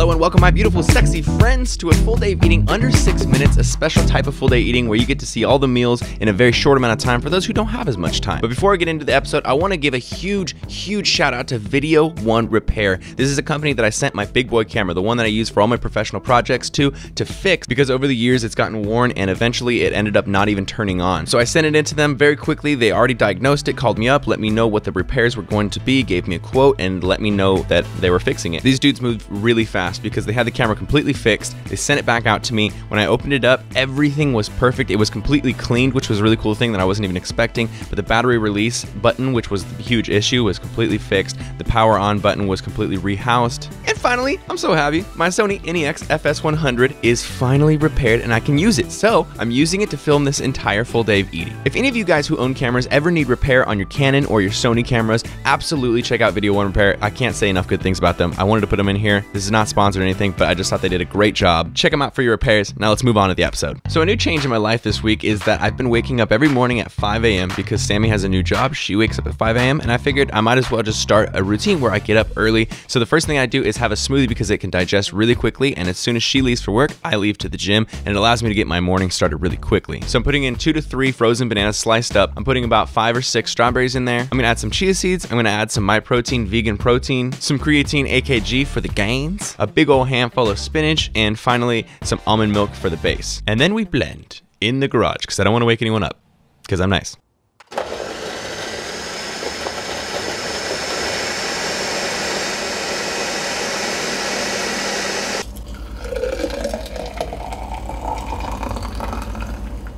Hello and welcome my beautiful sexy friends to a full day of eating under 6 minutes, a special type of full day eating where you get to see all the meals in a very short amount of time for those who don't have as much time. But before I get into the episode, I want to give a huge shout out to Video One Repair. This is a company that I sent my big boy camera, the one that I use for all my professional projects to fix, because over the years it's gotten worn and eventually it ended up not even turning on. So I sent it into them very quickly. They already diagnosed it, called me up, let me know what the repairs were going to be, gave me a quote, and let me know that they were fixing it. These dudes moved really fast because they had the camera completely fixed. They sent it back out to me. When I opened it up, everything was perfect. It was completely cleaned, which was a really cool thing that I wasn't even expecting. But the battery release button, which was the huge issue, was completely fixed. The power on button was completely rehoused. And finally, I'm so happy, my Sony NEX FS100 is finally repaired and I can use it. So I'm using it to film this entire full day of eating. If any of you guys who own cameras ever need repair on your Canon or your Sony cameras, absolutely check out Video One Repair. I can't say enough good things about them. I wanted to put them in here. This is not sponsored or anything, but I just thought they did a great job. Check them out for your repairs. Now let's move on to the episode. So a new change in my life this week is that I've been waking up every morning at 5 a.m. because Sammy has a new job. She wakes up at 5 a.m. and I figured I might as well just start a routine where I get up early. So the first thing I do is have a smoothie because it can digest really quickly, and as soon as she leaves for work, I leave to the gym, and it allows me to get my morning started really quickly. So I'm putting in 2 to 3 frozen bananas sliced up. I'm putting about 5 or 6 strawberries in there. I'm gonna add some chia seeds. I'm gonna add some MyProtein vegan protein, some creatine AKG for the gains, a big old handful of spinach, and finally some almond milk for the base. And then we blend in the garage because I don't want to wake anyone up because I'm nice.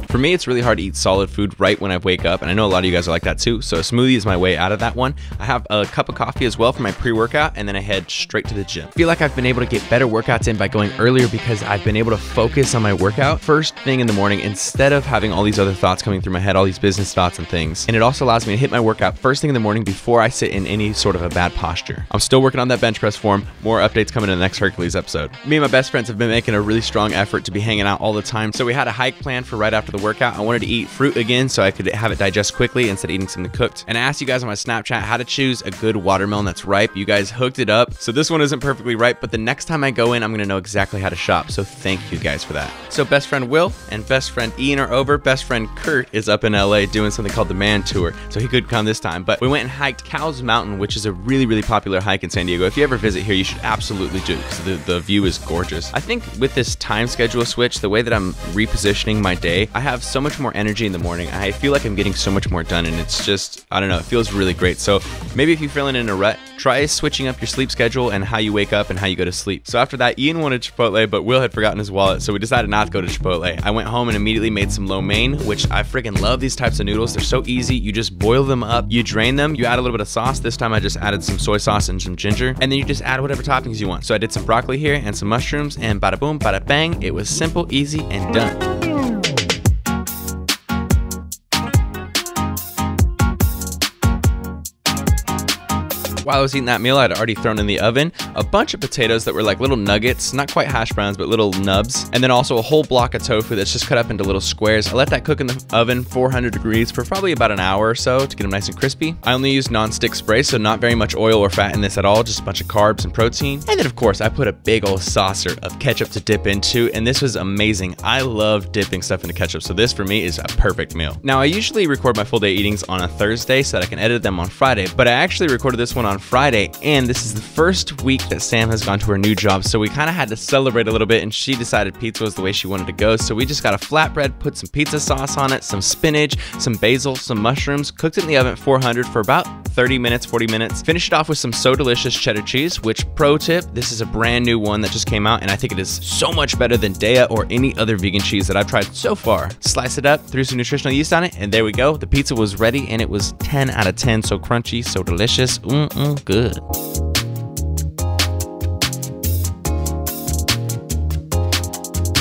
For me, it's really hard to eat solid food right when I wake up, and I know a lot of you guys are like that too, so a smoothie is my way out of that one. I have a cup of coffee as well for my pre-workout, and then I head straight to the gym. I feel like I've been able to get better workouts in by going earlier because I've been able to focus on my workout first thing in the morning instead of having all these other thoughts coming through my head, all these business thoughts and things. And it also allows me to hit my workout first thing in the morning before I sit in any sort of a bad posture. I'm still working on that bench press form. More updates coming in the next Hercules episode. Me and my best friends have been making a really strong effort to be hanging out all the time, so we had a hike planned for right after the workout. I wanted to eat fruit again so I could have it digest quickly instead of eating something cooked. And I asked you guys on my Snapchat how to choose a good watermelon that's ripe. You guys hooked it up. So this one isn't perfectly ripe, but the next time I go in, I'm gonna know exactly how to shop. So thank you guys for that. So best friend Will and best friend Ian are over. Best friend Kurt is up in LA doing something called the Man Tour. So he couldn't come this time, but we went and hiked Cow's Mountain, which is a really popular hike in San Diego. If you ever visit here, you should absolutely do it because the view is gorgeous. I think with this time schedule switch, the way that I'm repositioning my day, I have so much more energy in the morning. I feel like I'm getting so much more done, and it's just, I don't know, it feels really great. So maybe if you're feeling in a rut, try switching up your sleep schedule and how you wake up and how you go to sleep. So after that, Ian wanted Chipotle, but Will had forgotten his wallet, so we decided not to go to Chipotle. I went home and immediately made some lo mein, which I freaking love these types of noodles. They're so easy. You just boil them up, you drain them, you add a little bit of sauce. This time I just added some soy sauce and some ginger, and then you just add whatever toppings you want. So I did some broccoli here and some mushrooms, and bada boom, bada bang. It was simple, easy, and done. While I was eating that meal, I'd already thrown in the oven a bunch of potatoes that were like little nuggets, not quite hash browns, but little nubs, and then also a whole block of tofu that's just cut up into little squares. I let that cook in the oven 400 degrees for probably about an hour or so to get them nice and crispy. I only used non-stick spray, so not very much oil or fat in this at all, just a bunch of carbs and protein. And then of course, I put a big old saucer of ketchup to dip into, and this was amazing. I love dipping stuff into ketchup, so this for me is a perfect meal. Now, I usually record my full day eatings on a Thursday so that I can edit them on Friday, but I actually recorded this one on Friday, and this is the first week that Sam has gone to her new job, so we kind of had to celebrate a little bit, and she decided pizza was the way she wanted to go. So we just got a flatbread, put some pizza sauce on it, some spinach, some basil, some mushrooms, cooked it in the oven at 400 for about 30 minutes, 40 minutes. Finished it off with some So Delicious cheddar cheese, which, pro tip, this is a brand new one that just came out, and I think it is so much better than Daiya or any other vegan cheese that I've tried so far. Slice it up, threw some nutritional yeast on it, and there we go. The pizza was ready, and it was 10 out of 10. So crunchy, so delicious, good.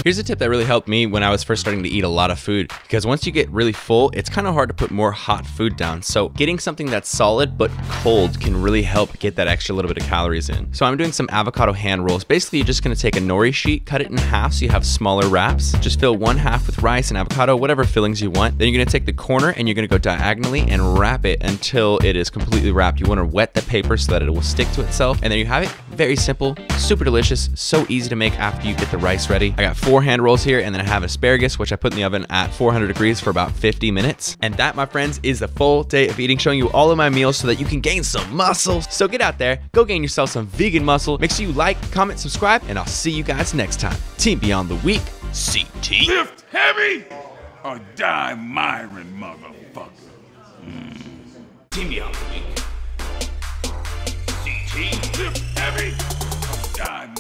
Here's a tip that really helped me when I was first starting to eat a lot of food, because once you get really full, it's kind of hard to put more hot food down. So getting something that's solid but cold can really help get that extra little bit of calories in. So I'm doing some avocado hand rolls. Basically, you're just gonna take a nori sheet, cut it in half so you have smaller wraps. Just fill one half with rice and avocado, whatever fillings you want. Then you're gonna take the corner and you're gonna go diagonally and wrap it until it is completely wrapped. You wanna wet the paper so that it will stick to itself, and there you have it. Very simple, super delicious, so easy to make after you get the rice ready. I got 4 hand rolls here, and then I have asparagus, which I put in the oven at 400 degrees for about 50 minutes. And that, my friends, is a full day of eating, showing you all of my meals so that you can gain some muscle. So get out there, go gain yourself some vegan muscle. Make sure you like, comment, subscribe, and I'll see you guys next time. Team Beyond the Week, CT. Lift heavy or die Myron, motherfucker. Team Beyond the Week. CT, lift heavy or die